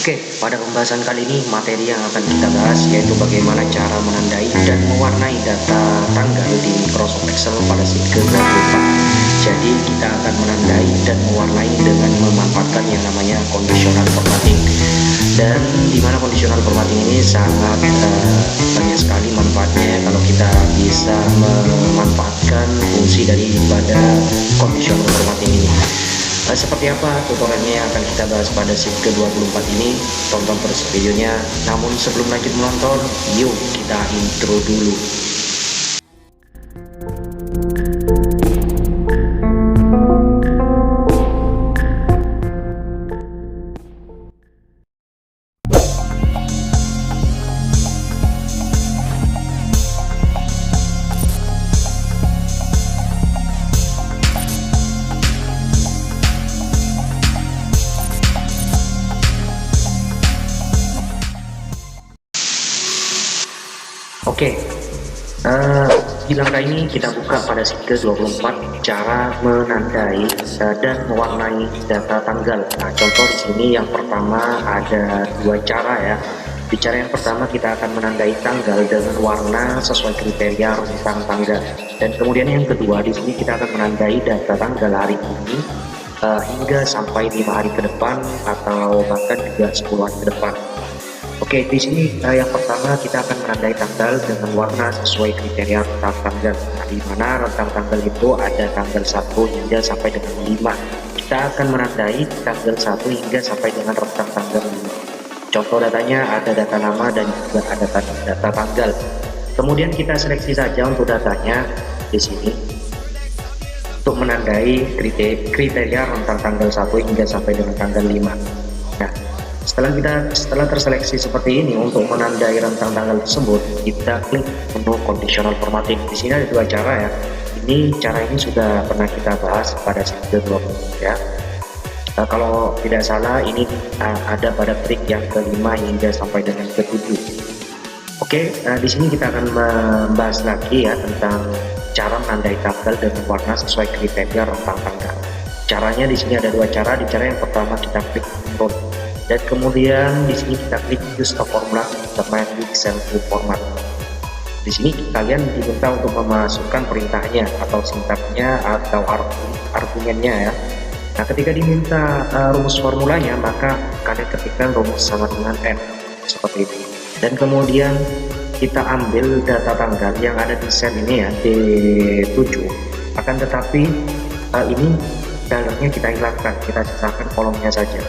Oke, pada pembahasan kali ini materi yang akan kita bahas yaitu bagaimana cara menandai dan mewarnai data tanggal di Microsoft Excel pada sheet ke-24. Jadi kita akan menandai dan mewarnai dengan memanfaatkan yang namanya conditional formatting. Dan dimana conditional formatting ini sangat banyak sekali manfaatnya kalau kita bisa memanfaatkan fungsi daripada conditional formatting ini. Seperti apa tutorialnya yang akan kita bahas pada sheet ke-24 ini, tonton terus videonya. Namun sebelum lanjut menonton, yuk kita intro dulu. Oke, di langkah ini kita buka pada sheet ke-24 cara menandai dan mewarnai data tanggal. Nah, contoh di sini yang pertama ada dua cara ya. Di cara yang pertama kita akan menandai tanggal dengan warna sesuai kriteria rentang tanggal. Dan kemudian yang kedua di sini kita akan menandai data tanggal hari ini hingga sampai 5 hari ke depan atau bahkan juga 10 hari ke depan. Oke, di sini yang pertama kita akan menandai tanggal dengan warna sesuai kriteria rentang tanggal. Nah, di mana rentang tanggal itu ada tanggal 1 hingga sampai dengan 5. Kita akan menandai tanggal 1 hingga sampai dengan rentang tanggal 5. Contoh datanya ada data nama dan juga ada data tanggal. Kemudian kita seleksi saja untuk datanya di sini untuk menandai kriteria rentang tanggal 1 hingga sampai dengan tanggal 5. Nah, setelah terseleksi seperti ini, untuk menandai rentang tanggal tersebut kita klik menu conditional formatting. Di sini ada dua cara ya. Cara ini sudah pernah kita bahas pada sheet ke-20 ya. Kalau tidak salah ini ada pada trik yang ke-5 hingga sampai dengan ke-7. Oke, di sini kita akan membahas lagi ya tentang cara menandai tanggal dengan warna sesuai kriteria rentang tanggal. Caranya di sini ada dua cara. Di cara yang pertama kita klik control dan kemudian di sini kita klik use a formula determine with cell to format. Di sini kalian diminta untuk memasukkan perintahnya atau sintaksnya atau argumennya ya. Nah, ketika diminta rumus formulanya, maka kalian ketikkan rumus sama dengan n seperti ini. Dan kemudian kita ambil data tanggal yang ada di sel ini ya, D7. Akan tetapi ini dalamnya kita hilangkan, kita sisakan kolomnya saja.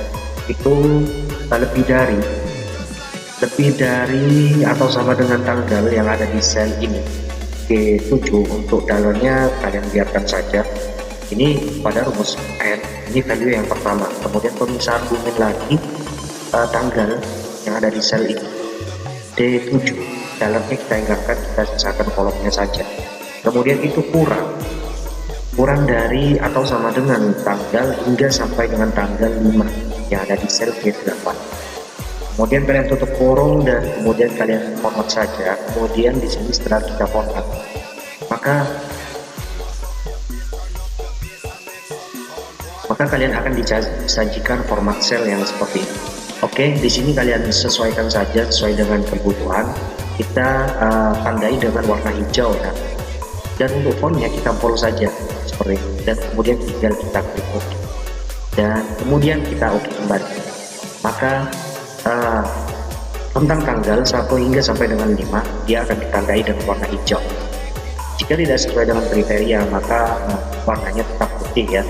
Itu lebih dari atau sama dengan tanggal yang ada di sel ini G7. Untuk dalamnya kalian biarkan saja. Ini pada rumus n, ini value yang pertama. Kemudian pemisah argumen lagi tanggal yang ada di sel ini D7, dalamnya kita hilangkan, kita sisakan kolomnya saja. Kemudian itu kurang dari atau sama dengan tanggal hingga sampai dengan tanggal 5 yang ada di sel G8. Kemudian kalian tutup kurung dan kemudian kalian format saja. Kemudian di sini setelah kita format, maka kalian akan disajikan format sel yang seperti ini. Oke, di sini kalian sesuaikan saja sesuai dengan kebutuhan. Kita tandai dengan warna hijau ya. Dan untuk fontnya kita follow saja seperti ini. Dan kemudian tinggal kita klik OK. Dan kemudian kita OK kembali. Maka tentang tanggal 1 hingga sampai dengan 5 dia akan ditandai dengan warna hijau. Jika tidak sesuai dengan kriteria, maka warnanya tetap putih ya.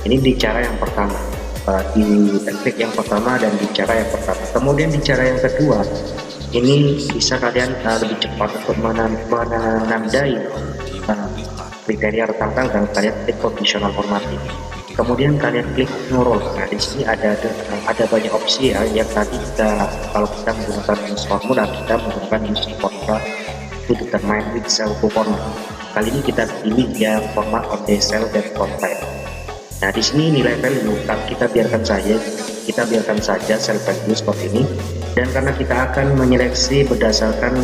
Ini di cara yang pertama, di teknik yang pertama dan di cara yang pertama. Kemudian di cara yang kedua, ini bisa kalian lebih cepat untuk menandai kriteria rentang tanggal. Kalian klik conditional formatting. Kemudian kalian klik scroll. Nah, di sini ada banyak opsi ya. Yang tadi kalau kita menggunakan use formula, kita menggunakan use formula to determine which cell to format. Kali ini kita pilih yang format on the cell dan font type. Nah, di sini nilai value kita biarkan saja cell value seperti ini. Dan karena kita akan menyeleksi berdasarkan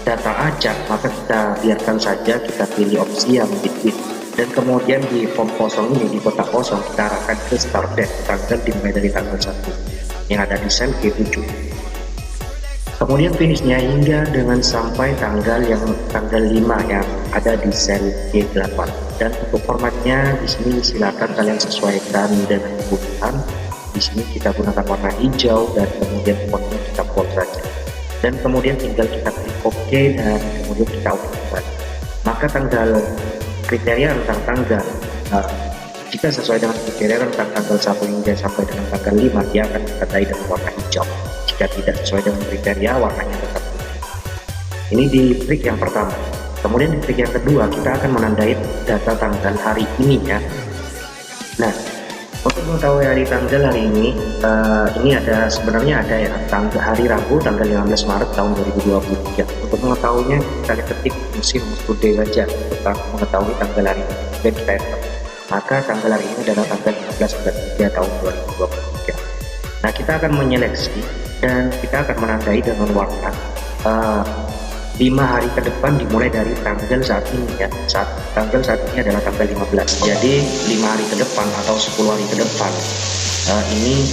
data acak, maka kita biarkan saja, kita pilih opsi yang bitbit. Dan kemudian di form kosong ini, di kotak kosong, kita arahkan ke start date, tanggal dimulai dari tanggal 1 yang ada di sel G7. Kemudian finishnya hingga dengan sampai tanggal 5 yang ada di sel G8. Dan untuk formatnya di sini silakan kalian sesuaikan dengan kebutuhan. Di sini kita gunakan warna hijau dan kemudian fontnya kita bold saja. Dan kemudian tinggal kita klik OK dan kemudian kita oke. Maka kriteria tentang tanggal, jika sesuai dengan kriteria tentang tanggal 1 hingga sampai dengan tanggal 5, dia akan ditandai dengan warna hijau. Jika tidak sesuai dengan kriteria, warnanya tetap putih. Ini di trik yang pertama. Kemudian di trik yang kedua, kita akan menandai data tanggal hari ini ya. Nah, untuk mengetahui hari tanggal hari ini sebenarnya ada ya, tanggal hari Rabu tanggal 15 Maret tahun 2023. Untuk mengetahuinya kita ketik musim today saja untuk mengetahui tanggal hari ini dan kita enter. Maka tanggal hari ini adalah tanggal 15 bulan 3 tahun 2023. Nah, kita akan menyeleksi dan kita akan menandai dengan warna 5 hari ke depan dimulai dari tanggal saat ini ya. Tanggal saat ini adalah tanggal 15. Jadi 5 hari ke depan atau 10 hari ke depan ini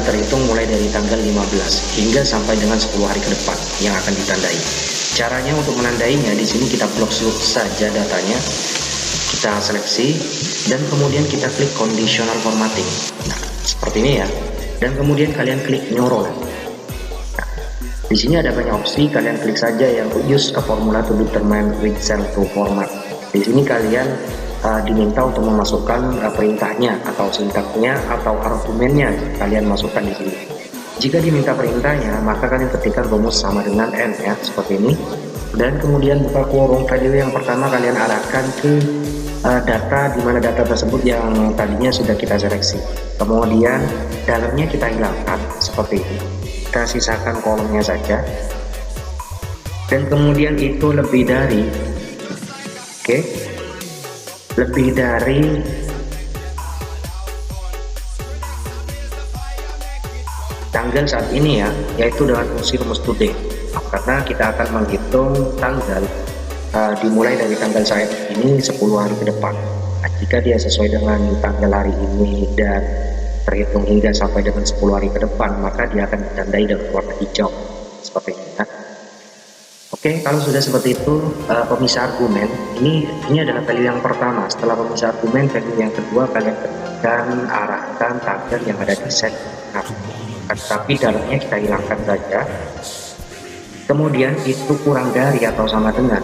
terhitung mulai dari tanggal 15 hingga sampai dengan 10 hari ke depan yang akan ditandai. Caranya untuk menandainya, di sini kita blok saja datanya, kita seleksi dan kemudian kita klik conditional formatting. Nah, seperti ini ya. Dan kemudian kalian klik new row. Nah, di sini ada banyak opsi, kalian klik saja yang use a formula to determine which cell to format. Di sini kalian diminta untuk memasukkan perintahnya atau sintaksnya atau argumennya, kalian masukkan di sini. Jika diminta perintahnya, maka kalian ketikkan rumus sama dengan n ya, seperti ini. Dan kemudian buka kurung, value yang pertama kalian arahkan ke data, di mana data tersebut yang tadinya sudah kita seleksi. Kemudian dalamnya kita hilangkan seperti ini, kita sisakan kolomnya saja. Dan kemudian itu lebih dari tanggal saat ini ya, yaitu dengan fungsi rumus today, karena kita akan menghitung tanggal dimulai dari tanggal saat ini 10 hari ke depan. Nah, jika dia sesuai dengan tanggal hari ini dan terhitung hingga sampai dengan 10 hari ke depan, maka dia akan ditandai dengan warna hijau seperti ini ya. Oke, kalau sudah seperti itu, pemisah argumen ini adalah value yang pertama. Setelah pemisah argumen, value yang kedua kalian ketikkan arahkan tanggal yang ada di set. Nah, tapi dalamnya kita hilangkan saja. Kemudian itu kurang dari atau sama dengan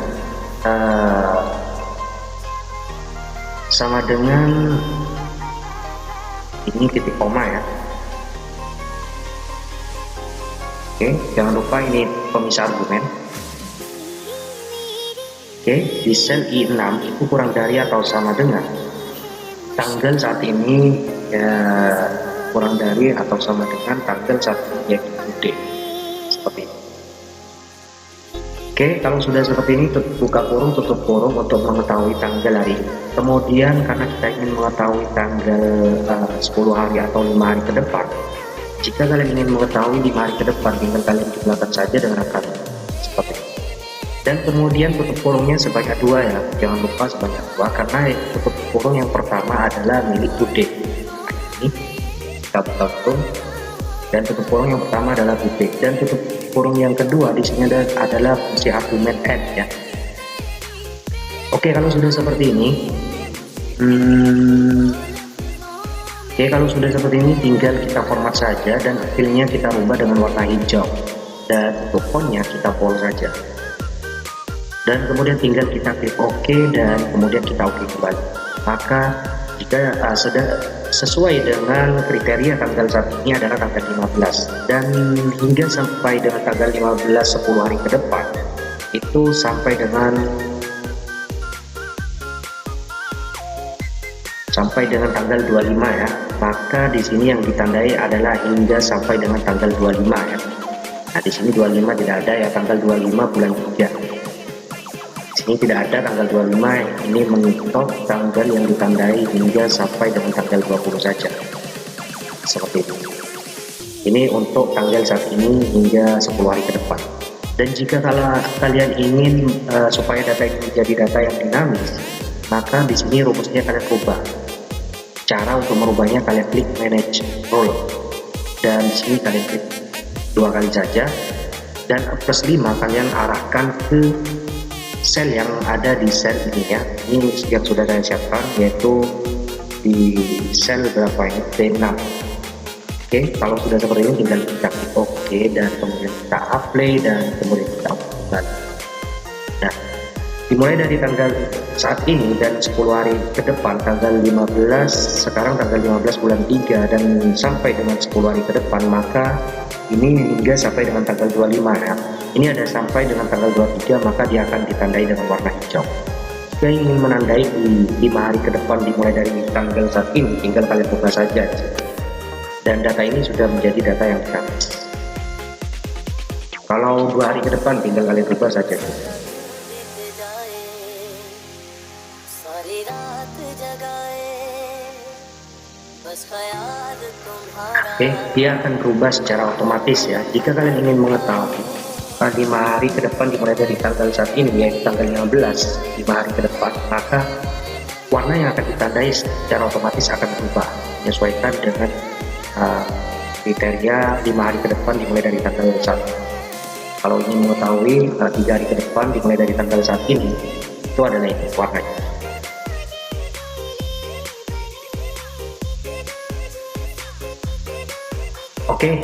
ini titik koma ya. Oke, jangan lupa ini pemisah argumen. Oke, di sel I6 itu kurang dari atau sama dengan tanggal saat ini ya, kurang dari atau sama dengan tanggal saat ini yaitu D seperti ini. Oke, kalau sudah seperti ini, buka kurung, tutup kurung untuk mengetahui tanggal hari ini. Kemudian karena kita ingin mengetahui tanggal 10 hari atau 5 hari ke depan, jika kalian ingin mengetahui 5 hari ke depan, tinggal kalian jumlahkan saja dengan angka seperti ini. Dan kemudian tutup kurungnya sebanyak 2 ya, jangan lupa sebanyak 2, karena tutup kurung yang pertama adalah milik today. Ini kita buka kurung dan tutup kurung yang pertama adalah today, dan tutup kurung yang kedua di sini adalah fungsi argumen n ya. Oke, kalau sudah seperti ini, kalau sudah seperti ini tinggal kita format saja dan filenya kita rubah dengan warna hijau dan untuk fontnya kita bold saja. Dan kemudian tinggal kita klik OK dan kemudian kita OK kembali. Maka jika sudah sesuai dengan kriteria tanggal saat ini adalah tanggal 15 dan hingga sampai dengan tanggal 15 10 hari ke depan itu sampai dengan tanggal 25 ya. Maka di sini yang ditandai adalah hingga sampai dengan tanggal 25 ya. Nah, di sini 25 tidak ada ya, tanggal 25 bulan 3. Ini tidak ada tanggal 25, ini mengikat tanggal yang ditandai hingga sampai dengan tanggal 20 saja seperti itu. Ini untuk tanggal saat ini hingga 10 hari ke depan. Dan jika kalian ingin supaya data ini menjadi data yang dinamis, maka di sini rumusnya kalian rubah. Cara untuk merubahnya, kalian klik manage role, dan di sini kalian klik 2 kali saja, dan +5 kalian arahkan ke sel yang ada di sel ini ya. Ini yang sudah saya siapkan, yaitu di sel berapa ini, D6. Oke, kalau sudah seperti ini tinggal kita klik OK, dan kemudian kita apply, dan kemudian kita open. Nah, dimulai dari tanggal saat ini dan 10 hari ke depan, tanggal 15, sekarang tanggal 15 bulan 3, dan sampai dengan 10 hari ke depan, maka ini hingga sampai dengan tanggal 25 ya. Ini ada sampai dengan tanggal 23, maka dia akan ditandai dengan warna hijau. Jika ingin menandai di 5 hari ke depan dimulai dari tanggal saat ini, tinggal kalian buka saja. Dan data ini sudah menjadi data yang gratis. Kalau 2 hari ke depan, tinggal kalian buka saja. Oke, dia akan berubah secara otomatis ya. Jika kalian ingin mengetahui 5 hari ke depan dimulai dari tanggal saat ini, yaitu tanggal 15, 5 hari ke depan, maka warna yang akan ditandai secara otomatis akan berubah menyesuaikan dengan kriteria 5 hari ke depan dimulai dari tanggal saat ini. Kalau ingin mengetahui 3 hari ke depan dimulai dari tanggal saat ini, itu adalah ini warnanya. Oke,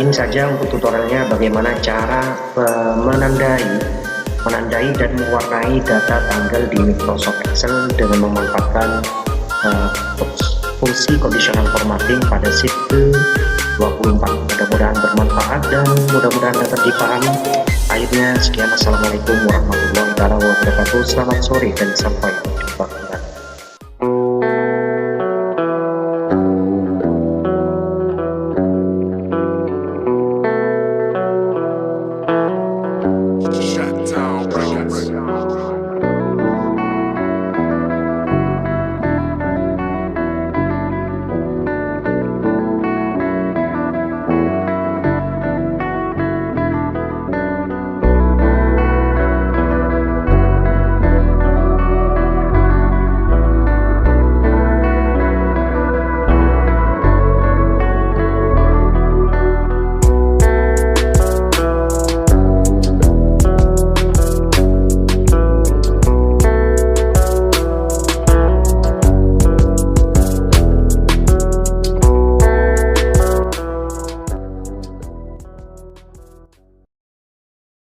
ini saja untuk tutorialnya bagaimana cara menandai dan mewarnai data tanggal di Microsoft Excel dengan memanfaatkan fungsi conditional formatting pada sheet ke-24. Mudah-mudahan bermanfaat dan mudah-mudahan dapat dipahami. Akhirnya sekian, assalamualaikum warahmatullahi wabarakatuh. Selamat sore dan sampai jumpa.